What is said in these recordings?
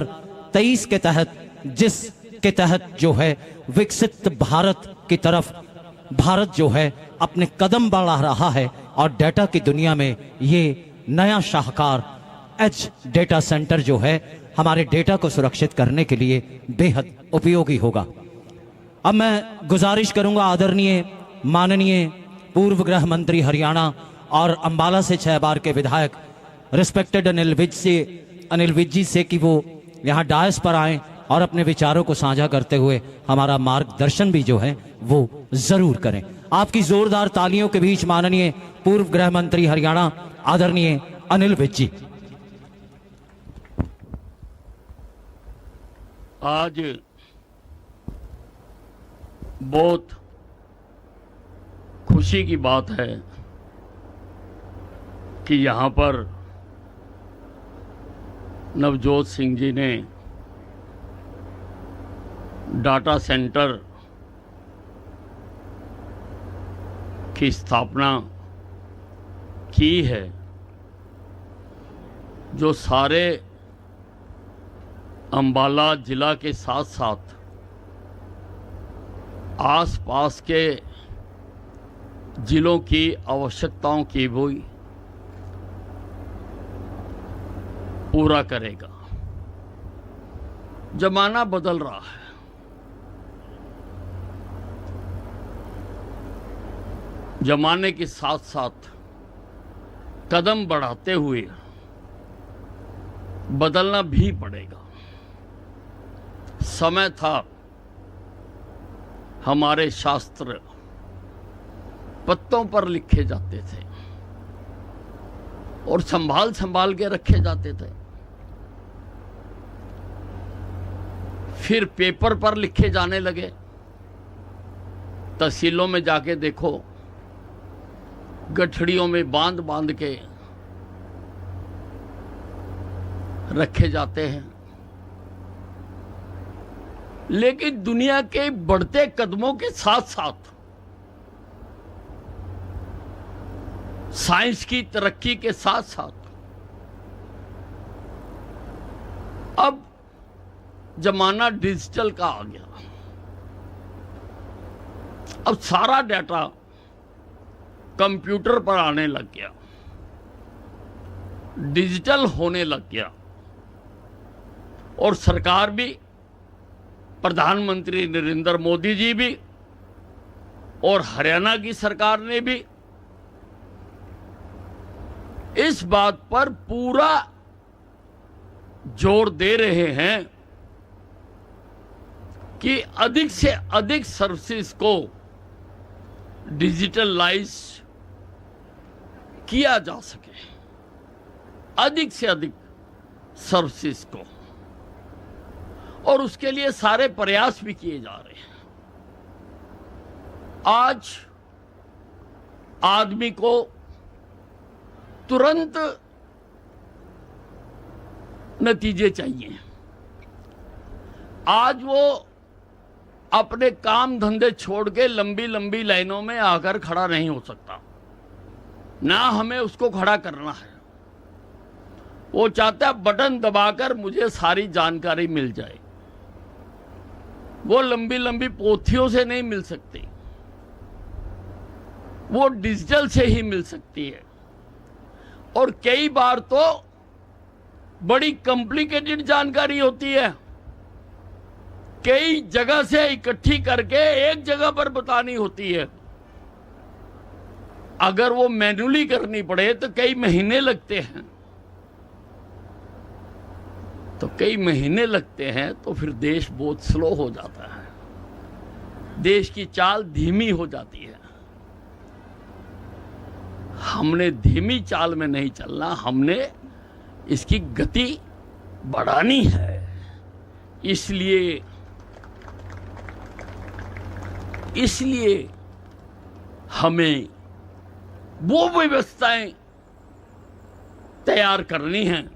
2023 के तहत, जिसके तहत जो है विकसित भारत की तरफ भारत जो है अपने कदम बढ़ा रहा है, और डेटा की दुनिया में ये नया शाहकार एज डेटा सेंटर जो है हमारे डेटा को सुरक्षित करने के लिए बेहद उपयोगी होगा। अब मैं गुजारिश करूंगा आदरणीय माननीय पूर्व गृह मंत्री हरियाणा और अंबाला से 6 बार के विधायक रिस्पेक्टेड अनिल विज जी से कि वो यहाँ डायस पर आएं और अपने विचारों को साझा करते हुए हमारा मार्गदर्शन भी जो है वो जरूर करें। आपकी जोरदार तालियों के बीच माननीय पूर्व गृह मंत्री हरियाणा आदरणीय अनिल विज जी। आज बहुत खुशी की बात है कि यहाँ पर नवजोत सिंह जी ने डाटा सेंटर की स्थापना की है, जो सारे अंबाला जिला के साथ साथ आसपास के जिलों की आवश्यकताओं की भी पूरा करेगा। जमाना बदल रहा है, जमाने के साथ साथ कदम बढ़ाते हुए बदलना भी पड़ेगा। समय था हमारे शास्त्र पत्तों पर लिखे जाते थे और संभाल संभाल के रखे जाते थे, फिर पेपर पर लिखे जाने लगे। तहसीलों में जाके देखो, गठड़ियों में बांध बांध के रखे जाते हैं। लेकिन दुनिया के बढ़ते कदमों के साथ साथ साइंस की तरक्की के साथ साथ अब जमाना डिजिटल का आ गया। अब सारा डाटा कंप्यूटर पर आने लग गया, डिजिटल होने लग गया, और सरकार भी, प्रधानमंत्री नरेंद्र मोदी जी भी और हरियाणा की सरकार ने भी इस बात पर पूरा जोर दे रहे हैं कि अधिक से अधिक सर्विसेज को डिजिटलाइज किया जा सके, अधिक से अधिक सर्विसेज को, और उसके लिए सारे प्रयास भी किए जा रहे हैं। आज आदमी को तुरंत नतीजे चाहिए। आज वो अपने काम धंधे छोड़ के लंबी लंबी लाइनों में आकर खड़ा नहीं हो सकता, ना हमें उसको खड़ा करना है। वो चाहता है बटन दबाकर मुझे सारी जानकारी मिल जाए। वो लंबी लंबी पोथियों से नहीं मिल सकती, वो डिजिटल से ही मिल सकती है। और कई बार तो बड़ी कॉम्प्लिकेटेड जानकारी होती है, कई जगह से इकट्ठी करके एक जगह पर बतानी होती है। अगर वो मैन्युअली करनी पड़े तो कई महीने लगते हैं, तो कई महीने लगते हैं, तो फिर देश बहुत स्लो हो जाता है, देश की चाल धीमी हो जाती है। हमने धीमी चाल में नहीं चलना, हमने इसकी गति बढ़ानी है। इसलिए हमें वो व्यवस्थाएं तैयार करनी हैं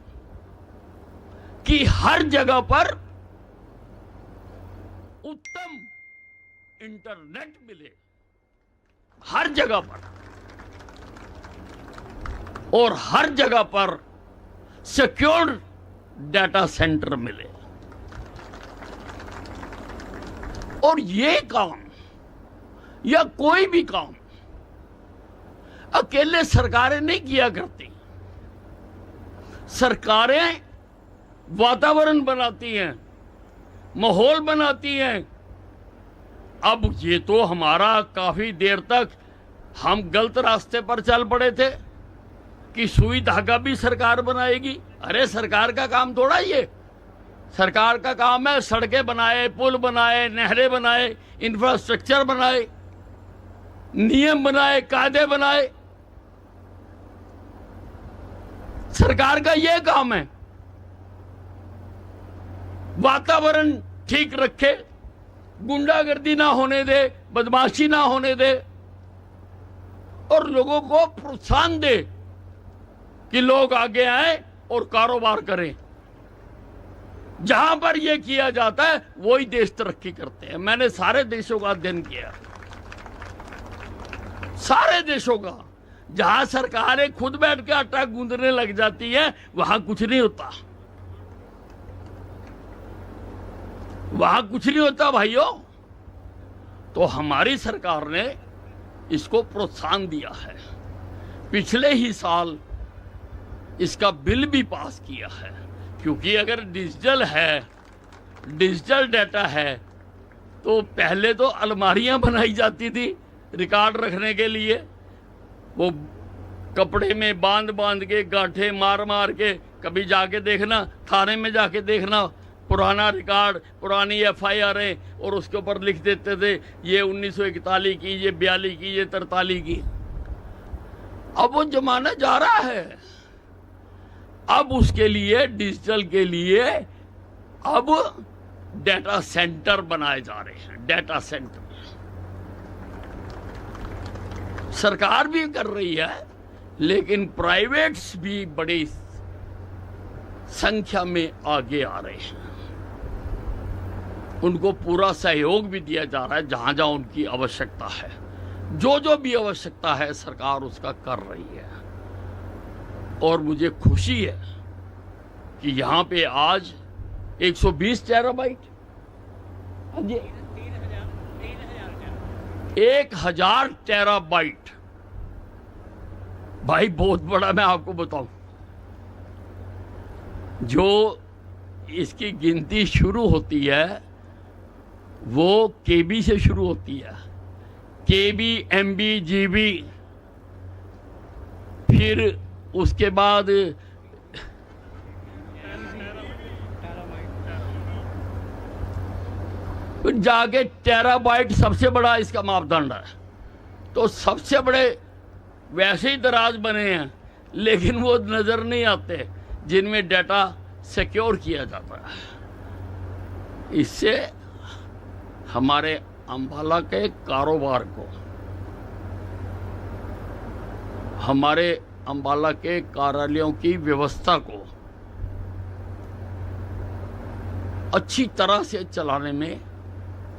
कि हर जगह पर उत्तम इंटरनेट मिले, हर जगह पर, और हर जगह पर सिक्योर डाटा सेंटर मिले। और ये काम या कोई भी काम अकेले सरकारें नहीं किया करती। सरकारें वातावरण बनाती हैं, माहौल बनाती हैं। अब ये तो हमारा काफी देर तक हम गलत रास्ते पर चल पड़े थे कि सुई धागा भी सरकार बनाएगी। अरे सरकार का काम थोड़ा ये, सरकार का काम है सड़कें बनाए, पुल बनाए, नहरें बनाए, इंफ्रास्ट्रक्चर बनाए, नियम बनाए, कायदे बनाए। सरकार का यह काम है। वातावरण ठीक रखे, गुंडागर्दी ना होने दे, बदमाशी ना होने दे, और लोगों को प्रोत्साहन दे कि लोग आगे आए और कारोबार करें। जहां पर यह किया जाता है वही देश तरक्की करते हैं। मैंने सारे देशों का अध्ययन किया, सारे देशों का। जहां सरकारें खुद बैठ के आटा गूंदने लग जाती है वहां कुछ नहीं होता, वहां कुछ नहीं होता भाइयों। तो हमारी सरकार ने इसको प्रोत्साहन दिया है। पिछले ही साल इसका बिल भी पास किया है, क्योंकि अगर डिजिटल है, डिजिटल डाटा है, तो पहले तो अलमारियां बनाई जाती थी रिकॉर्ड रखने के लिए। वो कपड़े में बांध बांध के, गांठे मार मार के, कभी जाके देखना, थाने में जाके देखना पुराना रिकॉर्ड, पुरानी एफआईआर है, और उसके ऊपर लिख देते थे ये 1941 की, ये 42 की, ये 43 की। अब वो जमाना जा रहा है। अब उसके लिए, डिजिटल के लिए, अब डाटा सेंटर बनाए जा रहे हैं। डाटा सेंटर सरकार भी कर रही है, लेकिन प्राइवेट्स भी बड़ी संख्या में आगे आ रहे हैं। उनको पूरा सहयोग भी दिया जा रहा है जहां जहां उनकी आवश्यकता है। जो जो भी आवश्यकता है सरकार उसका कर रही है। और मुझे खुशी है कि यहां पे आज 120 टेराबाइट, 1000 टेराबाइट, भाई बहुत बड़ा। मैं आपको बताऊं, जो इसकी गिनती शुरू होती है वो केबी से शुरू होती है। केबी, एमबी, जीबी, फिर उसके बाद जाके टेराबाइट सबसे बड़ा इसका मापदंड है। तो सबसे बड़े वैसे ही दराज बने हैं, लेकिन वो नजर नहीं आते जिनमें डाटा सिक्योर किया जाता है। इससे हमारे अंबाला के कारोबार को, हमारे अंबाला के कार्यालयों की व्यवस्था को अच्छी तरह से चलाने में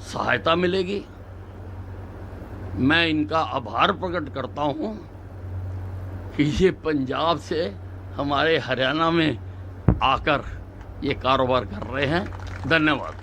सहायता मिलेगी। मैं इनका आभार प्रकट करता हूं कि ये पंजाब से हमारे हरियाणा में आकर ये कारोबार कर रहे हैं। धन्यवाद।